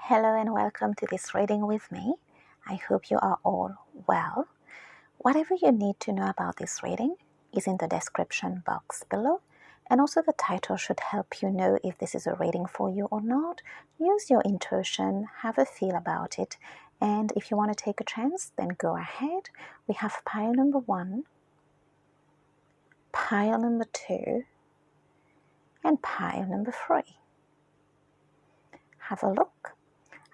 Hello and welcome to this reading with me. I hope you are all well. Whatever you need to know about this reading is in the description box below, and also the title should help you know if this is a reading for you or not. Use your intuition, have a feel about it, and if you want to take a chance, then go ahead. We have pile number 1, pile number 2, and pile number 3. Have a look.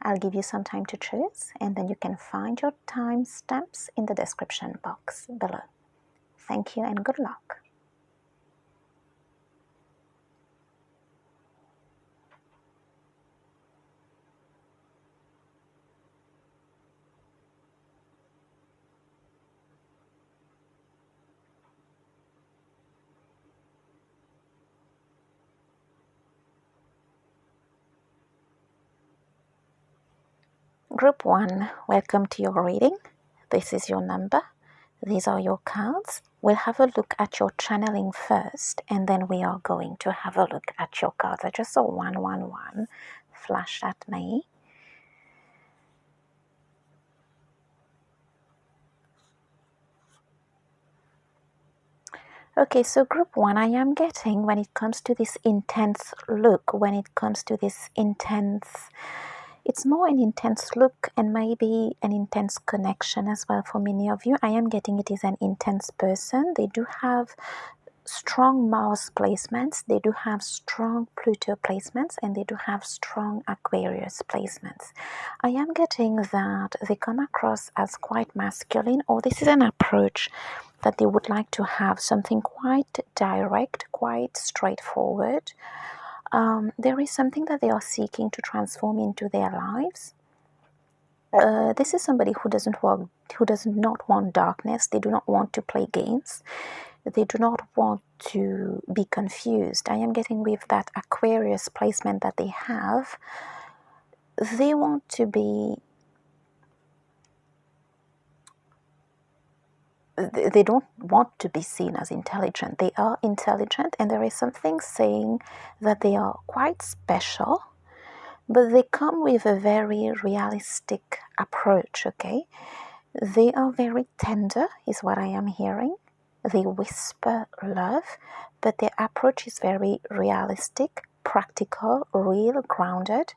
I'll give you some time to choose, and then you can find your timestamps in the description box below. Thank you and good luck. Group 1, welcome to your reading. This is your number. These are your cards. We'll have a look at your channeling first, and then we are going to have a look at your cards. I just saw 111 flash at me. Okay, so group 1, I am getting when it comes to this intense look, when it comes to this intense, it's more an intense look and maybe an intense connection as well for many of you. I am getting it is an intense person. They do have strong Mars placements, they do have strong Pluto placements, and they do have strong Aquarius placements. I am getting that they come across as quite masculine, or this is an approach that they would like to have, something quite direct, quite straightforward. There is something that they are seeking to transform into their lives. This is somebody who does not want darkness. They do not want to play games. They do not want to be confused. I am getting with that Aquarius placement that they have. They want to be. They don't want to be seen as intelligent. They are intelligent, and there is something saying that they are quite special, but they come with a very realistic approach, okay? They are very tender, is what I am hearing. They whisper love, but their approach is very realistic, practical, real, grounded.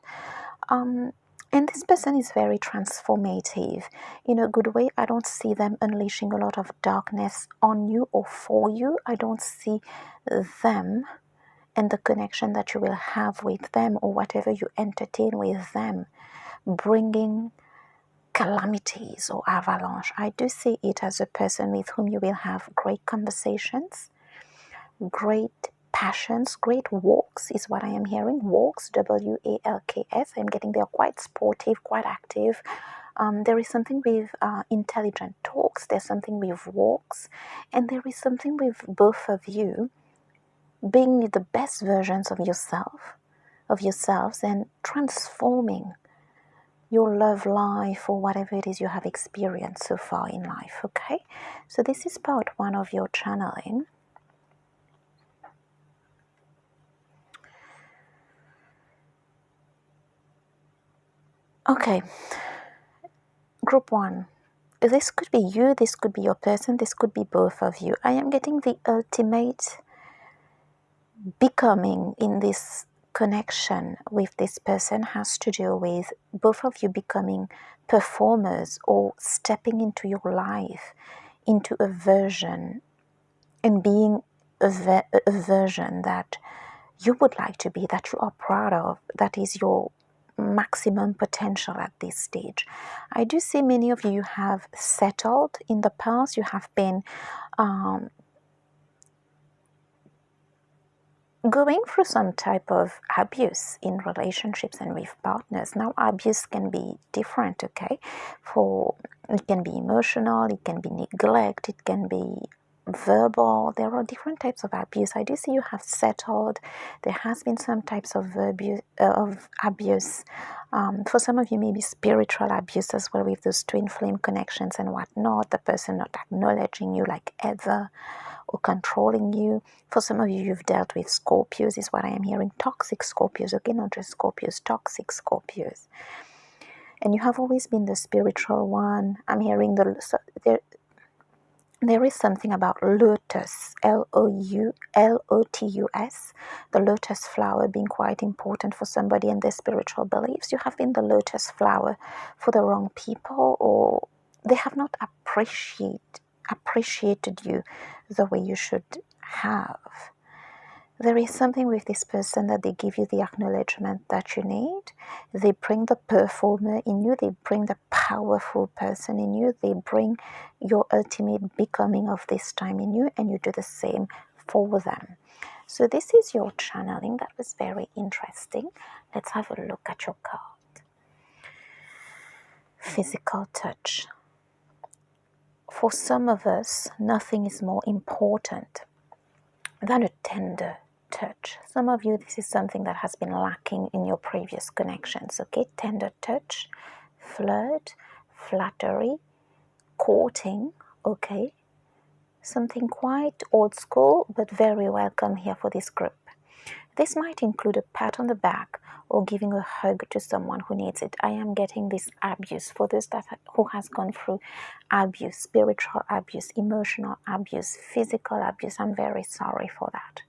And this person is very transformative in a good way. I don't see them unleashing a lot of darkness on you or for you. I don't see them and the connection that you will have with them or whatever you entertain with them bringing calamities or avalanche. I do see it as a person with whom you will have great conversations, great passions, great walks is what I am hearing. Walks, W-A-L-K-S. I'm getting they are quite sportive, quite active. There is something with intelligent talks. There's something with walks. And there is something with both of you being the best versions of yourselves, and transforming your love life or whatever it is you have experienced so far in life, okay? So this is part 1 of your channeling. Okay, group 1. This could be you, this could be your person, this could be both of you. I am getting the ultimate becoming in this connection with this person has to do with both of you becoming performers or stepping into your life, into a version and being a version that you would like to be, that you are proud of, that is your maximum potential at this stage. I do see many of you have settled in the past. You have been going through some type of abuse in relationships and with partners. Now, abuse can be different, okay? It can be emotional, it can be neglect, it can be verbal. There are different types of abuse. I do see you have settled. There has been some types of abuse. For some of you, maybe spiritual abuse as well, with those twin flame connections and whatnot. The person not acknowledging you like ever, or controlling you. For some of you, you've dealt with Scorpios, is what I am hearing. Toxic Scorpios, okay, not just Scorpios, toxic Scorpios. and you have always been the spiritual one. I'm hearing there is something about lotus, Lotus, the lotus flower being quite important for somebody and their spiritual beliefs. You have been the lotus flower for the wrong people, or they have not appreciated you the way you should have. There is something with this person that they give you the acknowledgement that you need. They bring the performer in you. They bring the powerful person in you. They bring your ultimate becoming of this time in you, and you do the same for them. So this is your channeling. That was very interesting. Let's have a look at your card. Physical touch. For some of us, nothing is more important than a tender touch. Some of you, this is something that has been lacking in your previous connections, okay? Tender touch, flirt, flattery, courting, okay? Something quite old school, but very welcome here for this group. This might include a pat on the back or giving a hug to someone who needs it. I am getting this abuse for those who has gone through abuse, spiritual abuse, emotional abuse, physical abuse. I'm very sorry for that.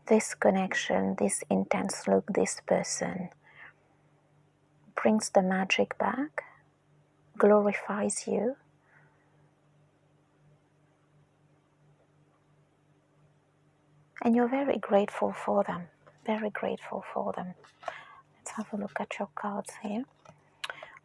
This connection, this intense look, this person brings the magic back, glorifies you, and you're very grateful for them. Very grateful for them. Let's have a look at your cards here.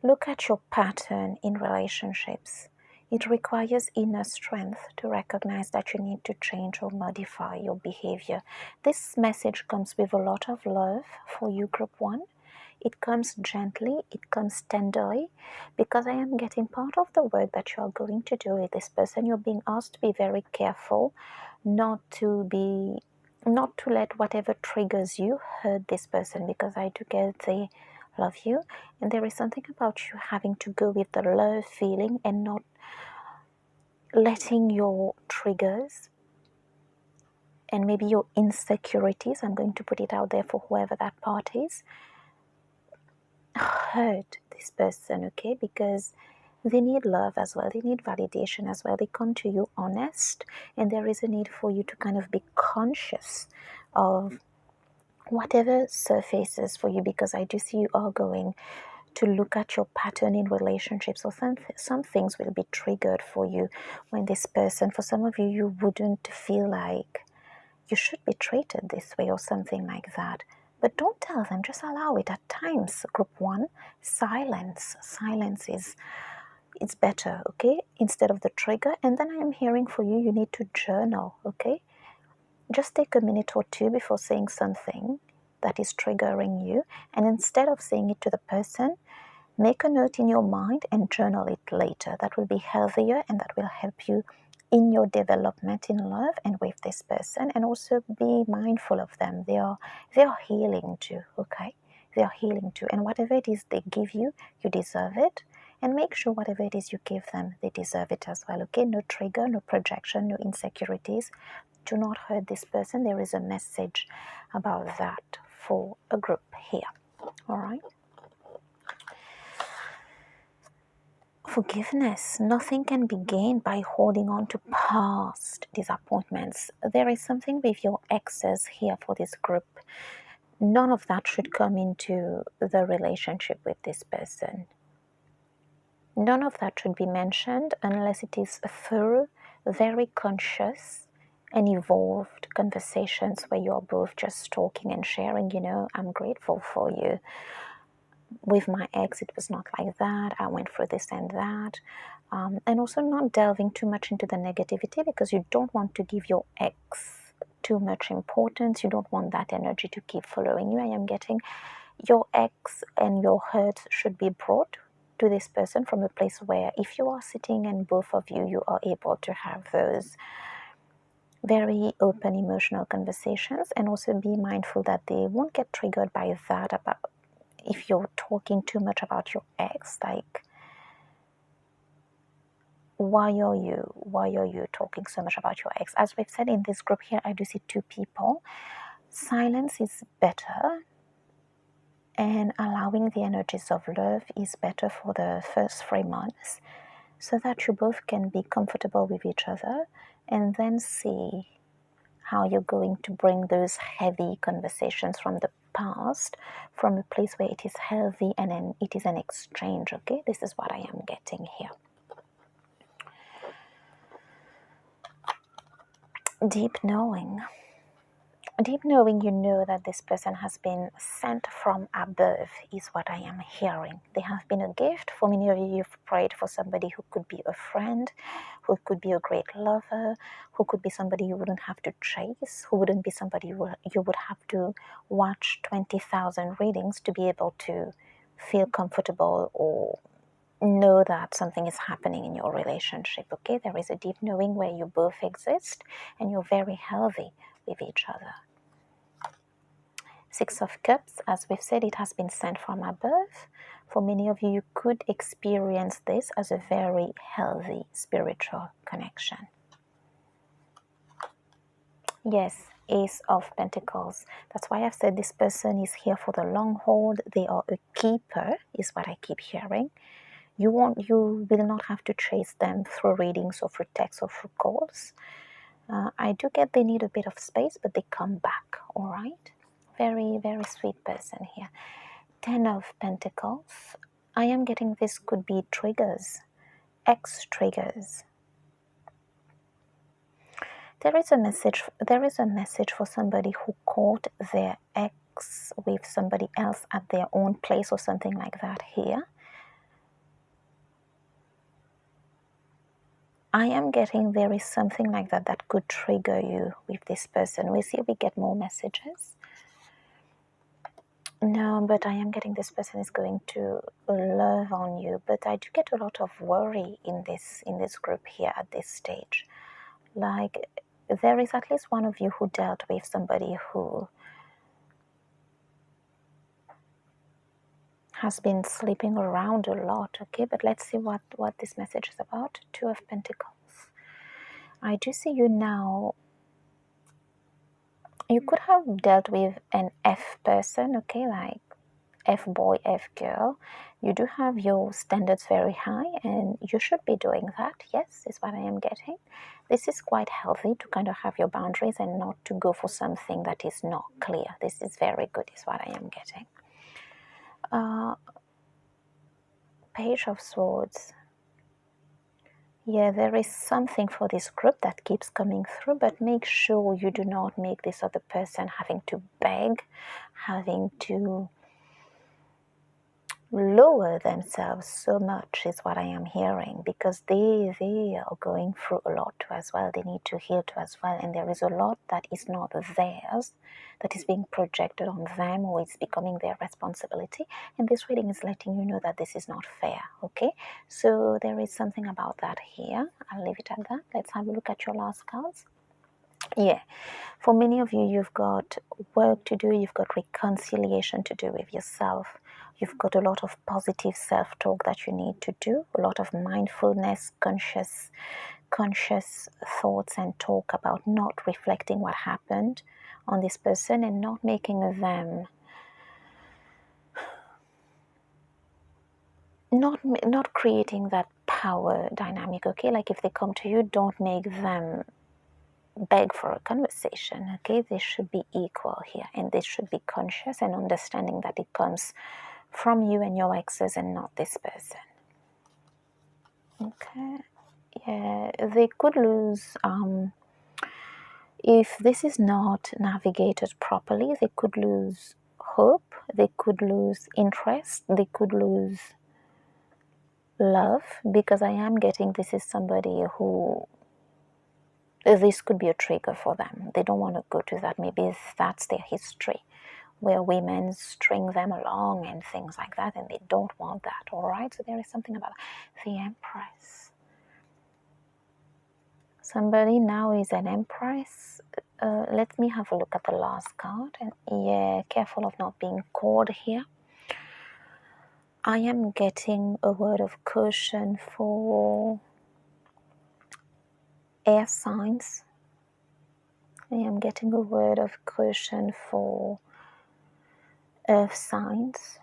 Look at your pattern in relationships. It requires inner strength to recognize that you need to change or modify your behavior. This message comes with a lot of love for you, Group 1. It comes gently, it comes tenderly, because I am getting part of the work that you are going to do with this person. You're being asked to be very careful, not to let whatever triggers you hurt this person, because I do get they love you, and there is something about you having to go with the love feeling and not letting your triggers and maybe your insecurities, I'm going to put it out there for whoever that part is, hurt this person, okay? Because they need love as well, they need validation as well. They come to you honest, and there is a need for you to kind of be conscious of whatever surfaces for you, because I do see you are going to look at your pattern in relationships, or some things will be triggered for you when this person, for some of you, you wouldn't feel like you should be treated this way or something like that. But don't tell them, just allow it. At times, Group 1, silence is it's better, okay, instead of the trigger. And then I am hearing for you, you need to journal, okay? Just take a minute or two before saying something that is triggering you, and instead of saying it to the person, make a note in your mind and journal it later. That will be healthier, and that will help you in your development in love and with this person. And also be mindful of them. They are healing too, okay? They are healing too. And whatever it is they give you, you deserve it. And make sure whatever it is you give them, they deserve it as well, okay? No trigger, no projection, no insecurities. Do not hurt this person. There is a message about that for a group here, all right? Forgiveness. Nothing can be gained by holding on to past disappointments. There is something with your exes here for this group. None of that should come into the relationship with this person. None of that should be mentioned unless it is through very conscious and evolved conversations where you're both just talking and sharing, I'm grateful for you. With my ex, it was not like that. I went through this and that. And also not delving too much into the negativity, because you don't want to give your ex too much importance. You don't want that energy to keep following you. I am getting your ex and your hurt should be brought to this person from a place where if you are sitting and both of you are able to have those very open emotional conversations, and also be mindful that they won't get triggered by that. About if you're talking too much about your ex, like, why are you talking so much about your ex? As we've said in this group here, I do see two people. Silence is better. and allowing the energies of love is better for the first 3 months so that you both can be comfortable with each other and then see how you're going to bring those heavy conversations from the past from a place where it is healthy and then it is an exchange. Okay, this is what I am getting here. Deep knowing. Deep knowing, you know that this person has been sent from above, is what I am hearing. They have been a gift. For many of you, you've prayed for somebody who could be a friend, who could be a great lover, who could be somebody you wouldn't have to chase, who wouldn't be somebody you would have to watch 20,000 readings to be able to feel comfortable or know that something is happening in your relationship. Okay, there is a deep knowing where you both exist and you're very healthy with each other. Six of Cups, as we've said, it has been sent from above. For many of you, you could experience this as a very healthy spiritual connection. Yes, Ace of Pentacles. That's why I've said this person is here for the long haul. They are a keeper, is what I keep hearing. You will not have to chase them through readings or through texts or through calls. I do get they need a bit of space, but they come back, all right? Very, very sweet person here. 10 of Pentacles. I am getting this could be triggers, ex triggers. There is a message for somebody who caught their ex with somebody else at their own place or something like that here. I am getting there is something like that that could trigger you with this person. We see we get more messages. No, but I am getting this person is going to love on you. But I do get a lot of worry in this group here at this stage. Like there is at least one of you who dealt with somebody who has been sleeping around a lot. Okay, but let's see what this message is about. 2 of Pentacles. I do see you now. You could have dealt with an F person, okay, like F boy, F girl. You do have your standards very high and you should be doing that. Yes, is what I am getting. This is quite healthy to kind of have your boundaries and not to go for something that is not clear. This is very good, is what I am getting. Page of Swords. Yeah, there is something for this group that keeps coming through, but make sure you do not make this other person having to beg, having to lower themselves so much is what I am hearing, because they are going through a lot too as well. They need to heal too as well, and there is a lot that is not theirs, that is being projected on them or it's becoming their responsibility. And this reading is letting you know that this is not fair. Okay, so there is something about that here. I'll leave it at that. Let's have a look at your last cards. Yeah, for many of you, you've got work to do, you've got reconciliation to do with yourself, you've got a lot of positive self-talk that you need to do, a lot of mindfulness, conscious thoughts and talk about not reflecting what happened on this person and not making them, not creating that power dynamic, okay? Like if they come to you, don't make them beg for a conversation. Okay, this should be equal here, and this should be conscious and understanding that it comes from you and your exes and not this person. Okay, yeah, they could lose if this is not navigated properly. They could lose hope, they could lose interest, they could lose love, because I am getting this is somebody who, this could be a trigger for them. They don't want to go to that. Maybe that's their history, where women string them along and things like that, and they don't want that, all right? So there is something about the Empress. Somebody now is an Empress. Let me have a look at the last card. And yeah, careful of not being caught here. I am getting a word of caution for air signs. I am getting a word of caution for Earth signs,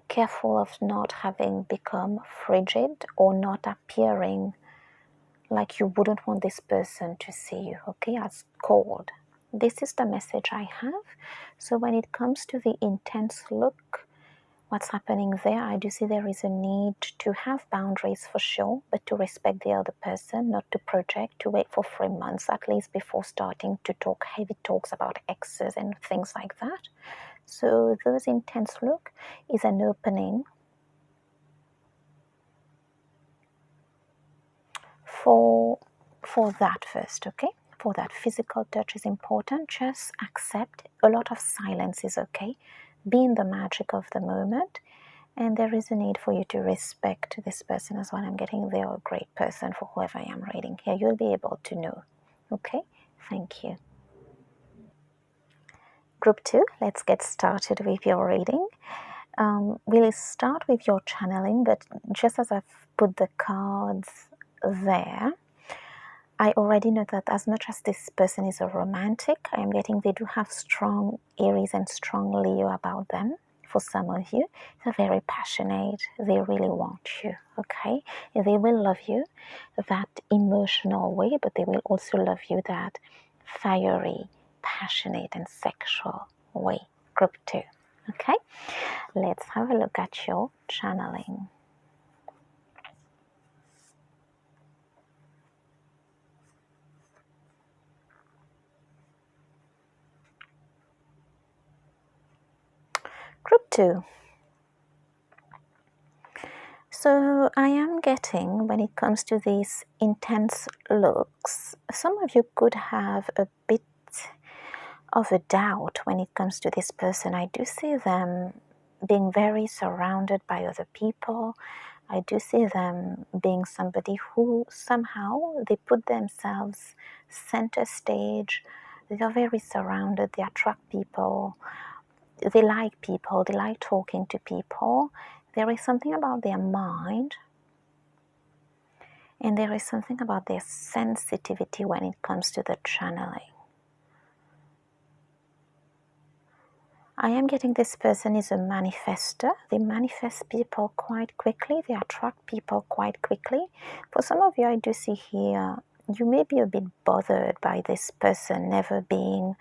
careful of not having become frigid or not appearing like you wouldn't want this person to see you, okay, as cold. This is the message I have. So when it comes to the intense look, what's happening there, I do see there is a need to have boundaries for sure, but to respect the other person, not to project, to wait for 3 months at least before starting to talk heavy talks about exes and things like that. So those intense look is an opening for that first, okay? For that physical touch is important. Just accept a lot of silence is okay. Be in the magic of the moment. And there is a need for you to respect this person as well. I'm getting they're a great person for whoever I am reading here. You'll be able to know. Okay? Thank you. Group 2, let's get started with your reading. We'll start with your channeling, but just as I've put the cards there, I already know that as much as this person is a romantic, I'm getting they do have strong Aries and strong Leo about them. For some of you, they're very passionate. They really want you, okay? They will love you that emotional way, but they will also love you that fiery, passionate, and sexual way. Group 2, okay? Let's have a look at your channeling. Group 2. So I am getting, when it comes to these intense looks, some of you could have a bit of a doubt when it comes to this person. I do see them being very surrounded by other people. I do see them being somebody who somehow they put themselves center stage. They are very surrounded. They attract people. They like talking to people. There is something about their mind, and there is something about their sensitivity when it comes to the channeling. I am getting this person is a manifester. They manifest people quite quickly. They attract people quite quickly. For some of you, I do see here, you may be a bit bothered by this person never being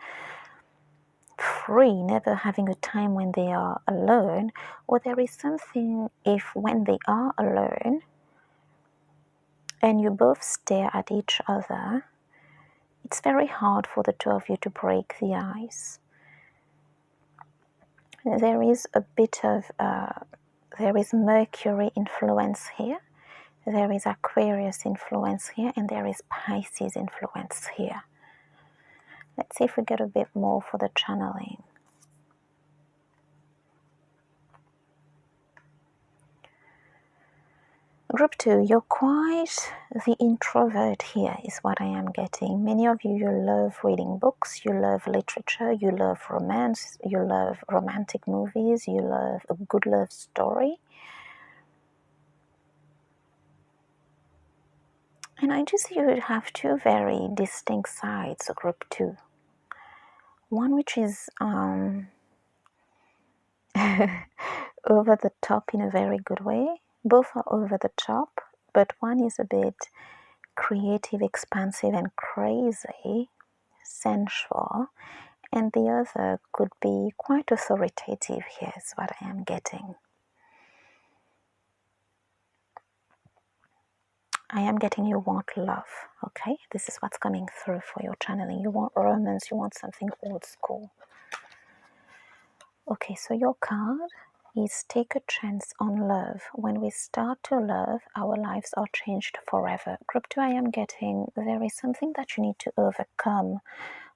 free, never having a time when they are alone, or there is something if when they are alone and you both stare at each other, it's very hard for the two of you to break the ice. There is a bit of, there is Mercury influence here, there is Aquarius influence here, and there is Pisces influence here. Let's see if we get a bit more for the channeling. Group 2, you're quite the introvert here is what I am getting. Many of you, you love reading books, you love literature, you love romance, you love romantic movies, you love a good love story. And I just see you have two very distinct sides, Group 2. One which is over the top in a very good way. Both are over the top, but one is a bit creative, expansive, and crazy, sensual, and the other could be quite authoritative. Here's what I am getting. I am getting you want love, okay? This is what's coming through for your channeling. You want romance, you want something old school. Okay, so your card is take a chance on love. When we start to love, our lives are changed forever. Group 2, I am getting there is something that you need to overcome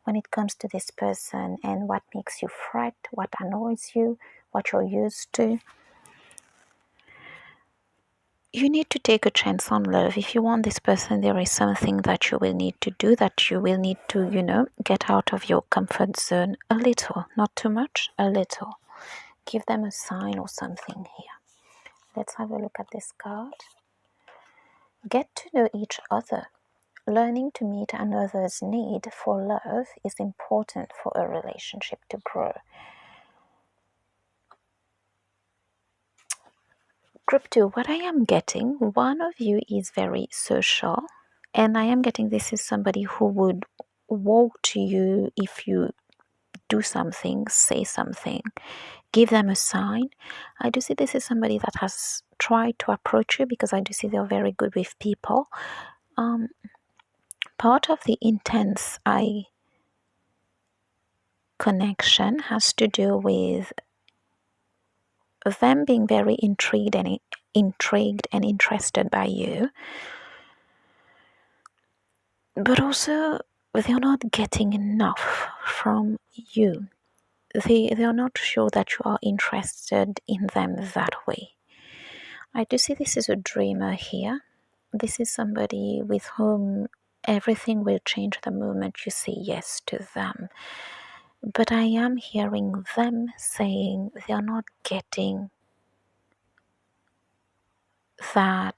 when it comes to this person and what makes you fret, what annoys you, what you're used to. You need to take a chance on love. If you want this person, there is something that you will need to do, that you will need to, get out of your comfort zone a little, not too much, a little. Give them a sign or something here. Let's have a look at this card. Get to know each other. Learning to meet another's need for love is important for a relationship to grow. Group 2, what I am getting, one of you is very social, and I am getting this is somebody who would walk to you if you do something, say something, give them a sign. I do see this is somebody that has tried to approach you because I do see they're very good with people. Part of the intense eye connection has to do with them being very intrigued and interested by you, but also they're not getting enough from you. They are not sure that you are interested in them that way. I do see this is a dreamer here. This is somebody with whom everything will change the moment you say yes to them. But I am hearing them saying they are not getting that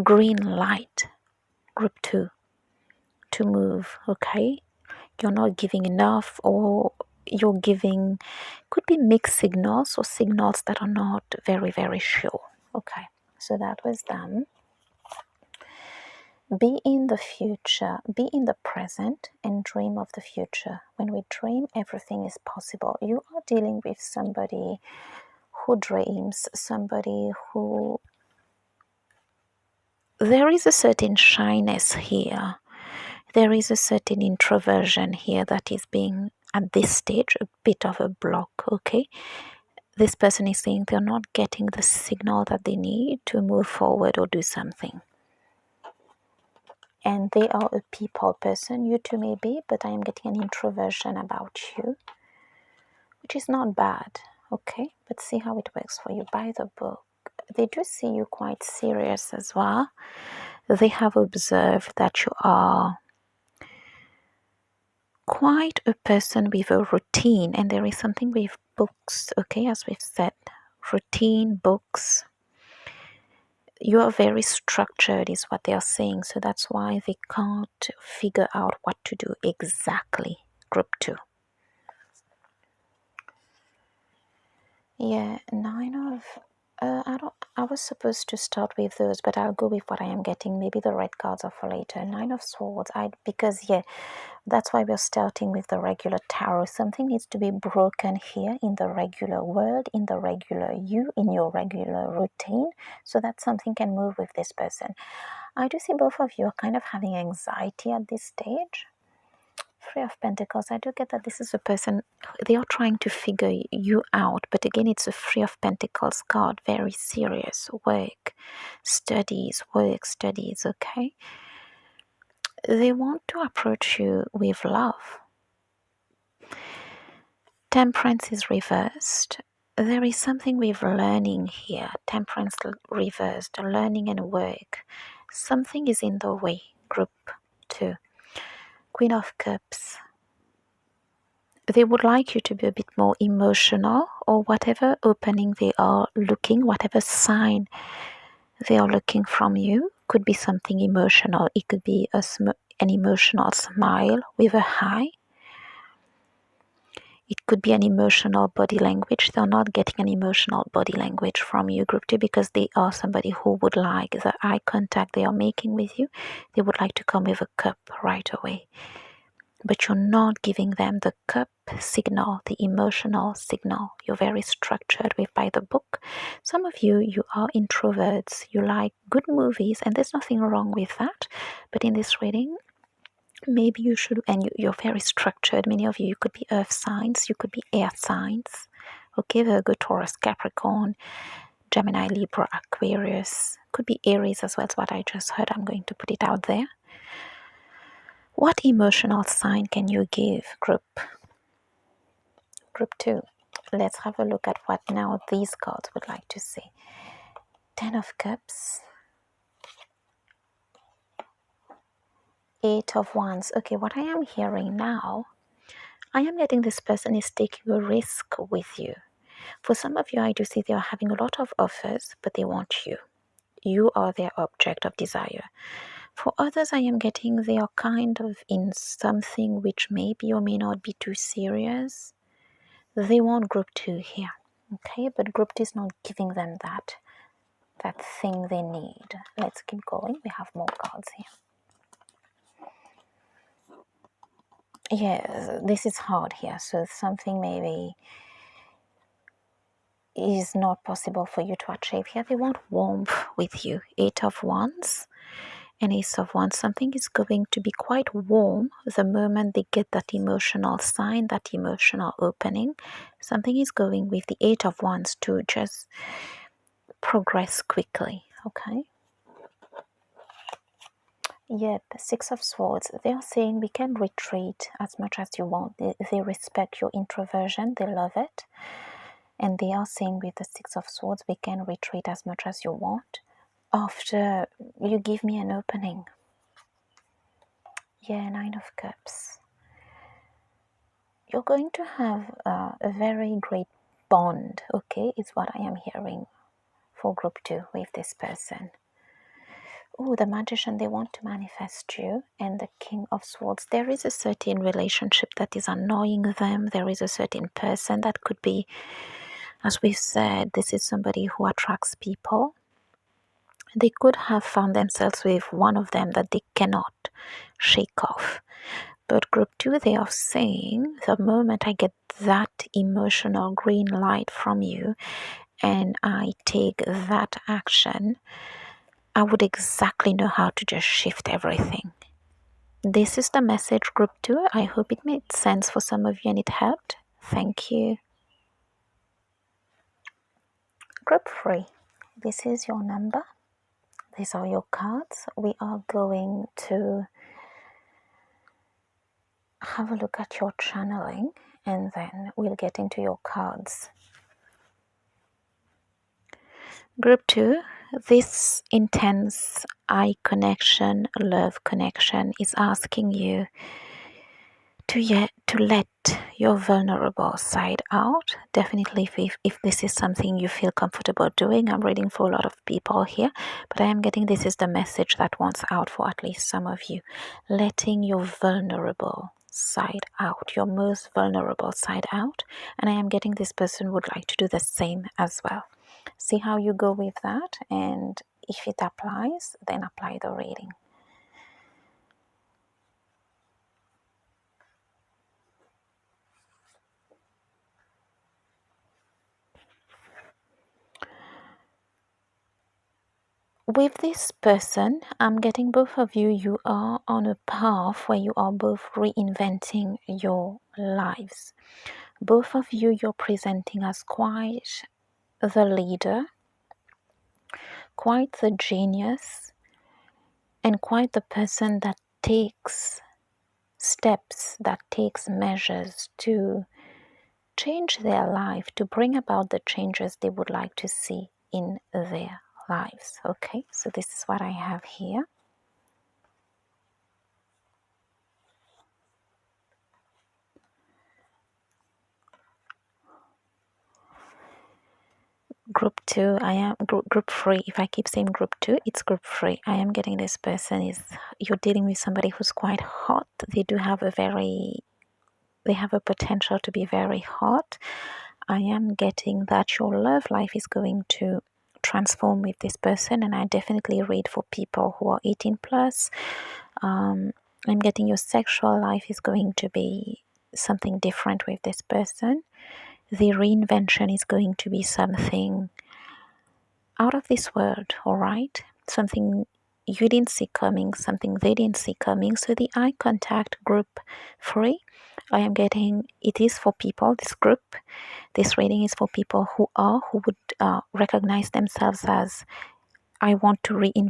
green light, group 2, to move, okay? You're not giving enough, or you're giving, could be mixed signals or signals that are not very, very sure. Okay, so that was them. Be in the future, be in the present, and dream of the future. When we dream, everything is possible. You are dealing with somebody who dreams, somebody who, there is a certain shyness here. There is a certain introversion here that is being, at this stage, a bit of a block, okay? This person is saying they're not getting the signal that they need to move forward or do something. And they are a people person, you too may be, but I am getting an introversion about you, which is not bad, okay? But see how it works for you. Buy the book. They do see you quite serious as well. They have observed that you are quite a person with a routine, and there is something with books, okay, as we've said, routine, books. You are very structured is what they are saying, so that's why they can't figure out what to do exactly, group 2. Yeah, 9 of, I was supposed to start with those, but I'll go with what I am getting. Maybe the red cards are for later. 9 of Swords, because yeah, that's why we're starting with the regular tarot. Something needs to be broken here in the regular world, in the regular you, in your regular routine, so that something can move with this person. I do see both of you are kind of having anxiety at this stage. 3 of Pentacles, I do get that this is a person, they are trying to figure you out, but again, it's a 3 of Pentacles card, very serious, work, studies, okay? They want to approach you with love. Temperance is reversed. There is something with learning here. Temperance reversed, learning and work. Something is in the way, group 2. Queen of Cups. They would like you to be a bit more emotional, or whatever opening they are looking, whatever sign they are looking from you. Could be something emotional. It could be an emotional smile with a high. It could be an emotional body language. They're not getting an emotional body language from you, group 2, because they are somebody who would like the eye contact they are making with you. They would like to come with a cup right away. But you're not giving them the cup signal, the emotional signal. You're very structured with by the book. Some of you are introverts. You like good movies, and there's nothing wrong with that. But in this reading, maybe you should, and you're very structured. Many of you could be earth signs, you could be air signs. Okay, Virgo, Taurus, Capricorn, Gemini, Libra, Aquarius. Could be Aries as well, as what I just heard. I'm going to put it out there. What emotional sign can you give, group 2? Let's have a look at what now these cards would like to say. 10 of Cups. 8 of Wands. Okay, what I am hearing now, I am getting this person is taking a risk with you. For some of you, I do see they are having a lot of offers, but they want you. You are their object of desire. For others, I am getting they are kind of in something which may be or may not be too serious. They want group 2 here, okay? But group 2 is not giving them that. that thing they need. Let's keep going. We have more cards here. Yes, this is hard here. So something maybe is not possible for you to achieve here. They want warmth with you. Eight of Wands and Ace of Wands. Something is going to be quite warm the moment they get that emotional sign, that emotional opening. Something is going with the Eight of Wands to just progress quickly. Okay. Yep, Six of Swords. They are saying we can retreat as much as you want. They respect your introversion. They love it. And they are saying with the Six of Swords, we can retreat as much as you want after you give me an opening. Yeah, Nine of Cups. You're going to have a very great bond, okay, is what I am hearing for group 2 with this person. Oh, the Magician, they want to manifest you, and the King of Swords. There is a certain relationship that is annoying them. There is a certain person that could be, as we've said, this is somebody who attracts people. They could have found themselves with one of them that they cannot shake off. But group 2, they are saying, the moment I get that emotional green light from you and I take that action, I would exactly know how to just shift everything. This is the message, group 2. I hope it made sense for some of you and it helped. Thank you. Group 3, this is your number. These are your cards. We are going to have a look at your channeling and then we'll get into your cards. Group 2, this intense eye connection, love connection is asking you to let your vulnerable side out. Definitely if this is something you feel comfortable doing. I'm reading for a lot of people here, but I am getting this is the message that wants out for at least some of you. Letting your vulnerable side out, your most vulnerable side out. And I am getting this person would like to do the same as well. See how you go with that, and if it applies, then apply the reading. With this person, I'm getting both of you, you are on a path where you are both reinventing your lives. Both of you, you're presenting as quite the leader, quite the genius, and quite the person that takes steps, that takes measures to change their life, to bring about the changes they would like to see in their lives. Okay, so this is what I have here. Group 2, I am group 3. If I keep saying group 2, it's group 3. I am getting this person is, you're dealing with somebody who's quite hot. They have a potential to be very hot. I am getting that your love life is going to transform with this person, and I definitely read for people who are 18 plus. I'm getting your sexual life is going to be something different with this person. The reinvention is going to be something out of this world, all right? Something you didn't see coming, something they didn't see coming. So the eye contact group 3, I am getting, it is for people, this reading is for people who would recognize themselves as, I want to